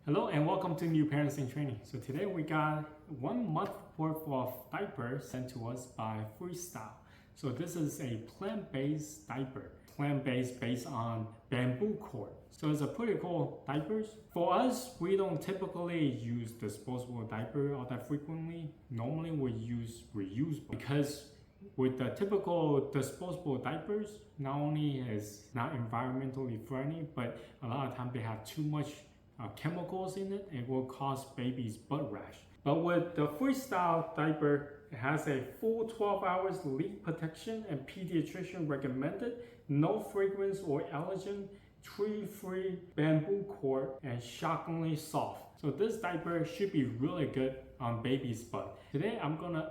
Hello and welcome to New Parents in Training. So today we got 1 month worth of diapers sent to us by Freestyle. So this is a plant-based diaper, plant-based based on bamboo cord. So it's a pretty cool diapers. For us, we don't typically use disposable diaper all that frequently. Normally we use reusable because with the typical disposable diapers, not only is not environmentally friendly, but a lot of times they have too much chemicals in it, it will cause babies butt rash. But with the Freestyle diaper, it has a full 12 hours leak protection and pediatrician recommended, no fragrance or allergen, tree-free bamboo cord, and shockingly soft. So this diaper should be really good on baby's butt. Today I'm gonna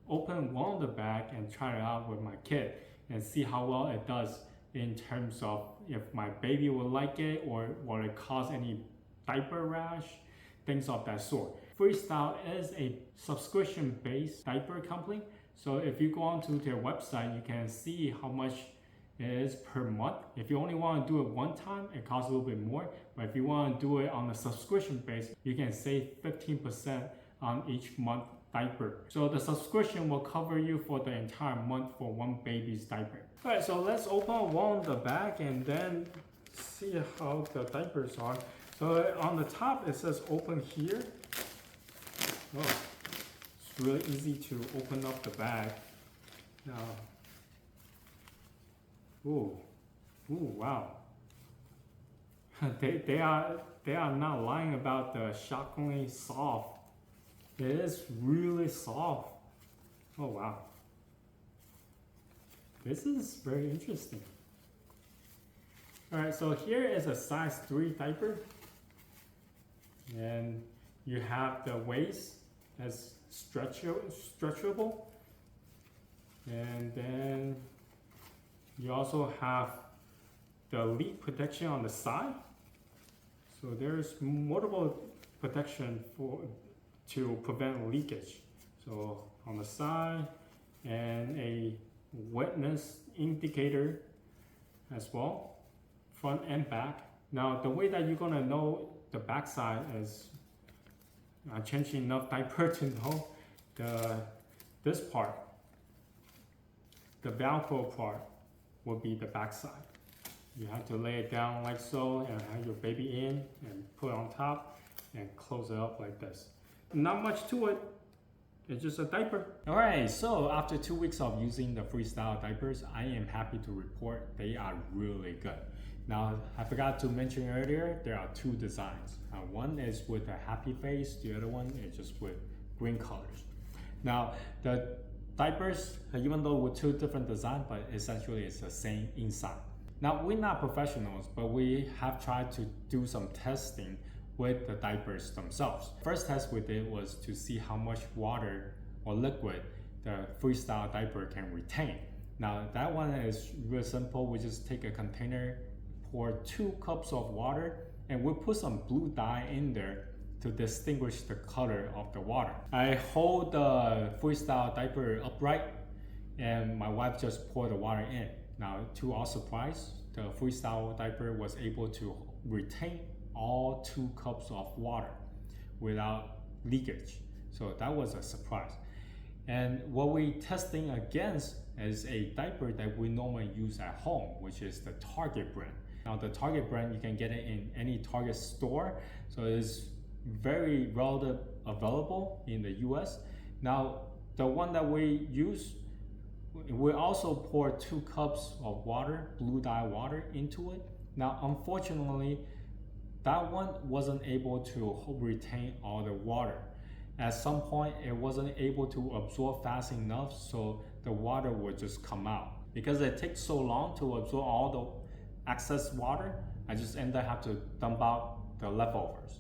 open one of the bag and try it out with my kid and see how well it does in terms of if my baby will like it or will it cause any diaper rash, things of that sort. Freestyle is a subscription-based diaper company. So if you go onto their website, you can see how much it is per month. If you only want to do it one time, it costs a little bit more. But if you want to do it on a subscription base, you can save 15% on each month diaper. So the subscription will cover you for the entire month for one baby's diaper. All right, so let's open one of the bag and then see how the diapers are. So on the top it says open here. Oh, it's really easy to open up the bag. Now, ooh, wow. they are not lying about the shockingly soft. It is really soft. Oh wow. This is very interesting. Alright, so here is a size 3 diaper. And you have the waist as stretchable. And then you also have the leak protection on the side. So there's multiple protection to prevent leakage. So on the side, and a wetness indicator as well, front and back. Now the way that you're gonna know the back side is changing enough diaper to know this part, the Velcro part will be the back side. You have to lay it down like so and have your baby in and put it on top and close it up like this. Not much to it, it's just a diaper. Alright, so after 2 weeks of using the Freestyle diapers, I am happy to report they are really good. Now, I forgot to mention earlier, there are 2 designs. One is with a happy face, the other one is just with green colors. Now, the diapers, even though with 2 different designs, but essentially it's the same inside. Now, we're not professionals, but we have tried to do some testing with the diapers themselves. First test we did was to see how much water or liquid the Freestyle diaper can retain. Now that one is real simple. We just take a container, pour 2 cups of water, and we'll put some blue dye in there to distinguish the color of the water. I hold the Freestyle diaper upright and my wife just poured the water in. Now to our surprise, the Freestyle diaper was able to retain all 2 cups of water without leakage. So that was a surprise. And what we're testing against is a diaper that we normally use at home, which is the Target brand. Now the Target brand, you can get it in any Target store. So it's very relatively available in the US. Now the one that we use, we also pour 2 cups of water, blue dye water into it. Now unfortunately, that one wasn't able to retain all the water. At some point, it wasn't able to absorb fast enough, so the water would just come out. Because it takes so long to absorb all the excess water, I just end up having to dump out the leftovers.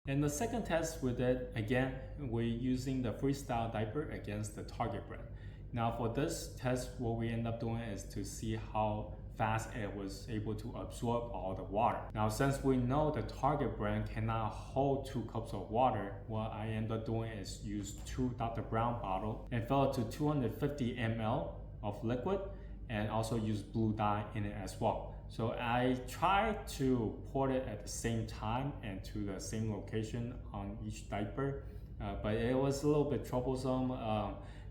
And the second test we did, again, we're using the Freestyle diaper against the Target brand. Now for this test, what we end up doing is to see how fast it was able to absorb all the water. Now, since we know the Target brand cannot hold 2 cups of water, what I end up doing is use 2 Dr. Brown bottles and fill it to 250 ml of liquid, and also use blue dye in it as well. So I try to pour it at the same time and to the same location on each diaper, but it was a little bit troublesome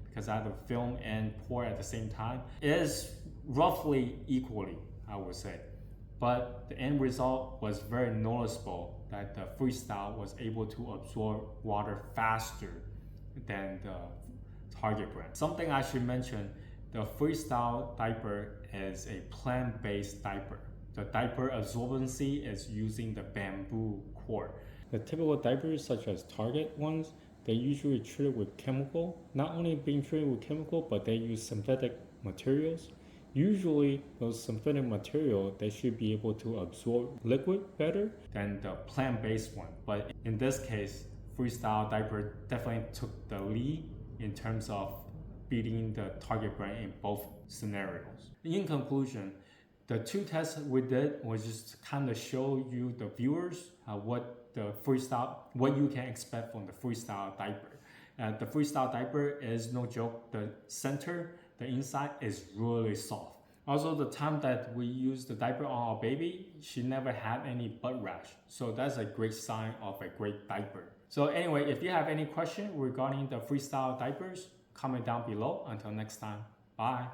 because I had to film and pour at the same time. It is roughly equally, I would say, but the end result was very noticeable that the Freestyle was able to absorb water faster than the Target brand. Something I should mention, the Freestyle diaper is a plant-based diaper. The diaper absorbency is using the bamboo cord. The typical diapers, such as Target ones, they usually treat it with chemical. Not only being treated with chemical, but they use synthetic materials. Usually, those synthetic material, they should be able to absorb liquid better than the plant-based one. But in this case, Freestyle diaper definitely took the lead in terms of beating the Target brand in both scenarios. In conclusion, the 2 tests we did was just to kind of show you, the viewers, what you can expect from the Freestyle diaper. The Freestyle diaper is no joke. The center, the inside is really soft. Also, the time that we used the diaper on our baby, she never had any butt rash. So that's a great sign of a great diaper. So anyway, if you have any question regarding the Freestyle diapers, comment down below. Until next time, bye.